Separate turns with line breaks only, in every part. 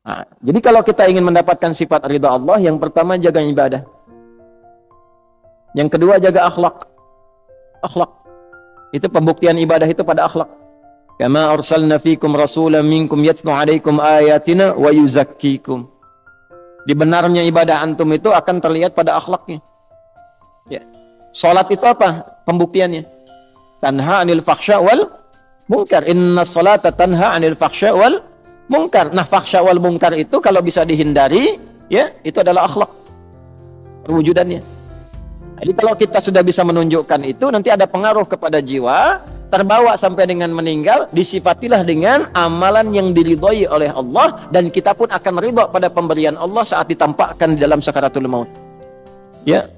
Nah, jadi kalau kita ingin mendapatkan sifat ridha Allah, yang pertama jaga ibadah. Yang kedua jaga akhlak. Akhlak. Itu pembuktian ibadah itu pada akhlak. Kama arsalna fikum rasulan minkum yatlu alaikum ayatina wa yuzakkikum. Di benarnya ibadah antum itu akan terlihat pada akhlaknya. Ya. Salat itu apa? Pembuktiannya. Tanha 'anil fahsya wal munkar. Inna salata tanha 'anil fahsya wal munkar. Nah, fahsya wal munkar itu kalau bisa dihindari, ya, itu adalah akhlak. Perwujudannya. Jadi kalau kita sudah bisa menunjukkan itu, nanti ada pengaruh kepada jiwa, terbawa sampai dengan meninggal, disifatilah dengan amalan yang diridhai oleh Allah, dan kita pun akan ridha pada pemberian Allah saat ditampakkan di dalam sakaratul maut. Ya.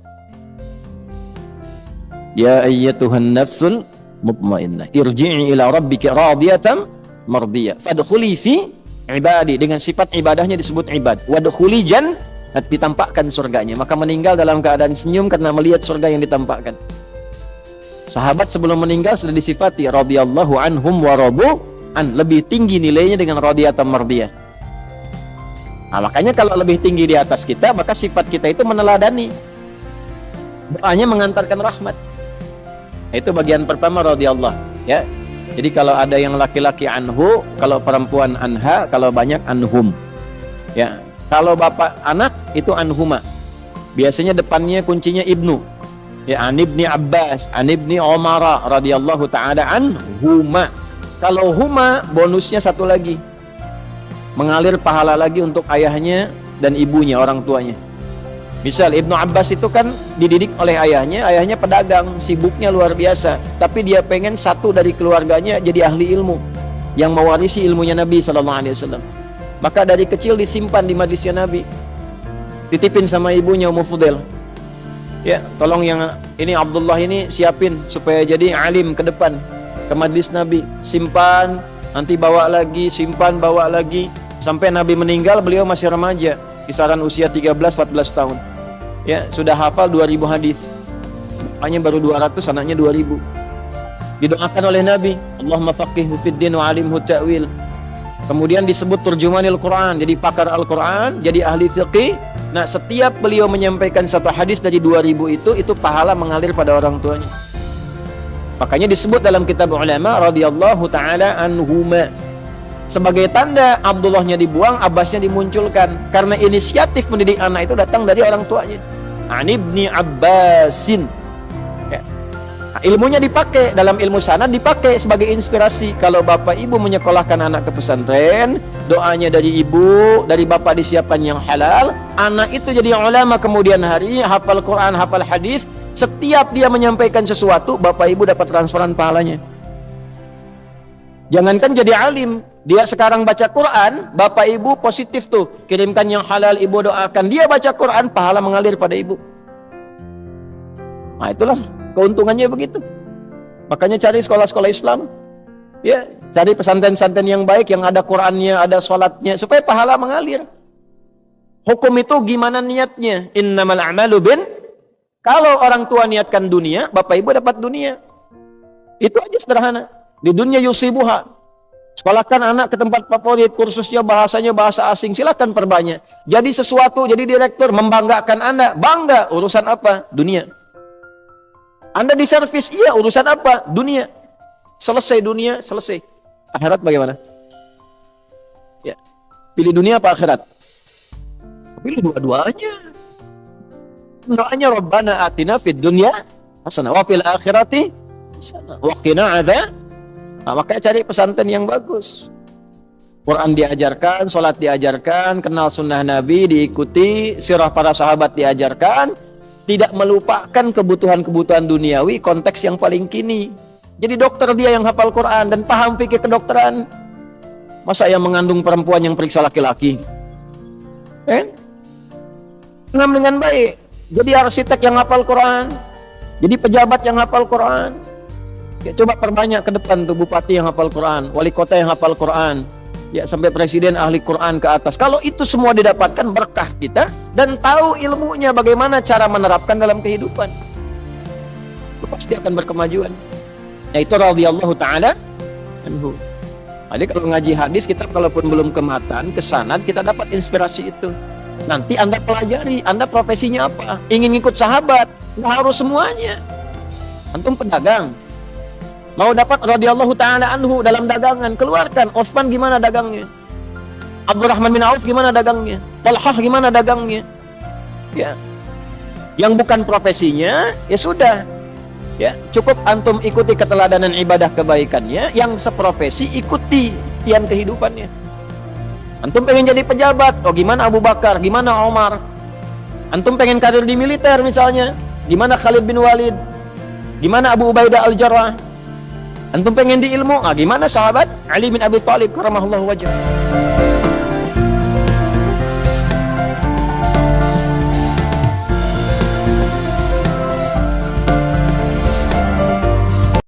Ya ayyatuhan nafsul mutmainnah, irji'i ila rabbika radiyatan mardiyah, fadkhuli fi ibadi, dengan sifat ibadahnya disebut ibad. Wadkhuli ditampakkan surganya, maka meninggal dalam keadaan senyum karena melihat surga yang ditampakkan. Sahabat sebelum meninggal sudah disifati radhiyallahu anhum wa radu an, lebih tinggi nilainya dengan radiyatan mardiyah. Nah, makanya kalau lebih tinggi di atas kita, maka sifat kita itu meneladani, doanya mengantarkan rahmat. Itu bagian pertama radhiyallahu, ya. Jadi kalau ada yang laki-laki anhu, kalau perempuan anha, kalau banyak anhum, ya. Kalau bapak anak itu anhuma. Biasanya depannya kuncinya ibnu. Ya, an ibni Abbas, an ibni Umar radhiyallahu taala anhuma. Kalau huma bonusnya satu lagi. Mengalir pahala lagi untuk ayahnya dan ibunya, orang tuanya. Misal Ibnu Abbas itu kan dididik oleh ayahnya pedagang, sibuknya luar biasa. Tapi dia pengen satu dari keluarganya jadi ahli ilmu, yang mewarisi ilmunya Nabi sallallahu alaihi wasallam. Maka dari kecil disimpan di majlisnya Nabi. Titipin sama ibunya Ummu Fudail. Ya, tolong yang ini Abdullah ini siapin supaya jadi alim ke depan, ke majlis Nabi. Simpan, nanti bawa lagi, simpan, bawa lagi. Sampai Nabi meninggal beliau masih remaja, kisaran usia 13-14 tahun. Ya, sudah hafal 2000 hadis. Bapaknya baru 200, anaknya 2000. Didoakan oleh Nabi, Allahumma faqihhu fid din wa alimhu ta'wil. Kemudian disebut turjumanil Quran, jadi pakar Al-Quran, jadi ahli fiqih. Nah, setiap beliau menyampaikan satu hadis dari 2000 itu pahala mengalir pada orang tuanya. Makanya disebut dalam kitab ulama radhiyallahu taala anhuma. Sebagai tanda Abdullahnya dibuang, Abbasnya dimunculkan. Karena inisiatif mendidik anak itu datang dari orang tuanya. An ibni Abbasin. Ilmunya dipakai dalam ilmu sanad, dipakai sebagai inspirasi. Kalau bapak ibu menyekolahkan anak ke pesantren, doanya dari ibu, dari bapak disiapkan yang halal, anak itu jadi ulama kemudian hari, hafal Quran, hafal hadis. Setiap dia menyampaikan sesuatu, bapak ibu dapat transferan pahalanya. Jangankan jadi alim, dia sekarang baca Quran, bapak ibu positif tuh, kirimkan yang halal, ibu doakan. Dia baca Quran, pahala mengalir pada ibu. Nah, itulah keuntungannya begitu. Makanya cari sekolah-sekolah Islam, ya, cari pesantren-pesantren yang baik, yang ada Qurannya, ada sholatnya, supaya pahala mengalir. Hukum itu gimana niatnya? Innamal a'malu bin. Kalau orang tua niatkan dunia, bapak ibu dapat dunia. Itu aja sederhana. Di dunia yusibuha. Sekolahkan anak ke tempat favorit, kursusnya bahasanya bahasa asing, silakan perbanyak. Jadi sesuatu, jadi direktur, membanggakan Anda, bangga. Urusan apa? Dunia. Anda di servis, iya, urusan apa? Dunia. Selesai dunia, selesai. Akhirat bagaimana? Ya. Pilih dunia apa akhirat? Pilih dua-duanya. Doanya Rabbana atina fid dunya hasanah wa fil akhirati hasanah wa qina adzab. Nah, makanya cari pesantren yang bagus. Quran diajarkan, salat diajarkan, kenal sunnah Nabi diikuti, sirah para sahabat diajarkan. Tidak melupakan kebutuhan-kebutuhan duniawi, konteks yang paling kini. Jadi dokter dia yang hafal Quran dan paham fikih kedokteran. Masa yang mengandung perempuan yang periksa laki-laki? Ngam dengan baik. Jadi arsitek yang hafal Quran, jadi pejabat yang hafal Quran. Ya, coba perbanyak ke depan tuh bupati yang hafal Quran, wali kota yang hafal Quran. Ya, sampai presiden ahli Quran ke atas. Kalau itu semua didapatkan, berkah kita dan tahu ilmunya bagaimana cara menerapkan dalam kehidupan, itu pasti akan berkemajuan. Nah, itu radhiyallahu taala anhu. Jadi kalau ngaji hadis, kita kalaupun belum ke matan, ke sanad, kita dapat inspirasi itu. Nanti Anda pelajari, Anda profesinya apa? Ingin ikut sahabat, nggak harus semuanya. Antum pedagang, mau dapat radhiyallahu ta'ala anhu dalam dagangan, keluarkan. Utsman gimana dagangnya? Abdurrahman bin Auf gimana dagangnya? Talhah gimana dagangnya? Ya. Yang bukan profesinya, ya sudah. Ya, cukup antum ikuti keteladanan ibadah kebaikannya. Yang seprofesi, ikuti tian kehidupannya. Antum pengen jadi pejabat, oh gimana Abu Bakar, gimana Omar? Antum pengen karir di militer misalnya, gimana Khalid bin Walid? Gimana Abu Ubaidah al-Jarrah? Antum pengen di ilmu, gimana sahabat Ali bin Abi Thalib karamallahu wajhah?